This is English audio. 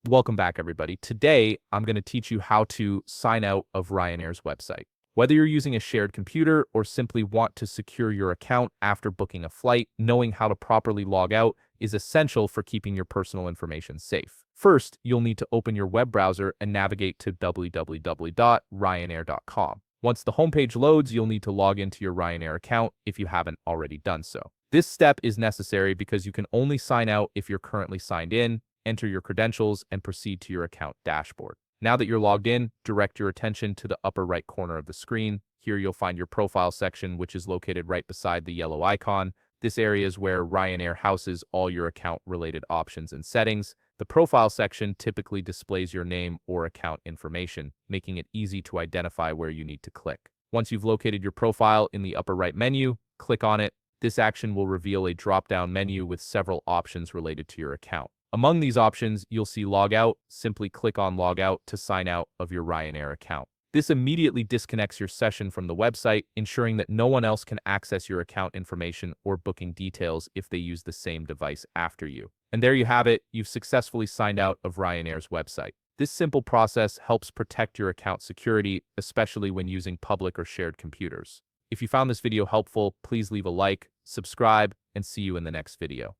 Welcome back, everybody. Today, I'm going to teach you how to sign out of Ryanair's website. Whether you're using a shared computer or simply want to secure your account after booking a flight, knowing how to properly log out is essential for keeping your personal information safe. First, you'll need to open your web browser and navigate to www.ryanair.com. Once the homepage loads, you'll need to log into your Ryanair account if you haven't already done so. This step is necessary because you can only sign out if you're currently signed in. Enter your credentials, and proceed to your account dashboard. Now that you're logged in, direct your attention to the upper right corner of the screen. Here you'll find your profile section, which is located right beside the yellow icon. This area is where Ryanair houses all your account-related options and settings. The profile section typically displays your name or account information, making it easy to identify where you need to click. Once you've located your profile in the upper right menu, click on it. This action will reveal a drop-down menu with several options related to your account. Among these options, you'll see Log Out. Simply click on Log Out to sign out of your Ryanair account. This immediately disconnects your session from the website, ensuring that no one else can access your account information or booking details if they use the same device after you. And there you have it, you've successfully signed out of Ryanair's website. This simple process helps protect your account security, especially when using public or shared computers. If you found this video helpful, please leave a like, subscribe, and see you in the next video.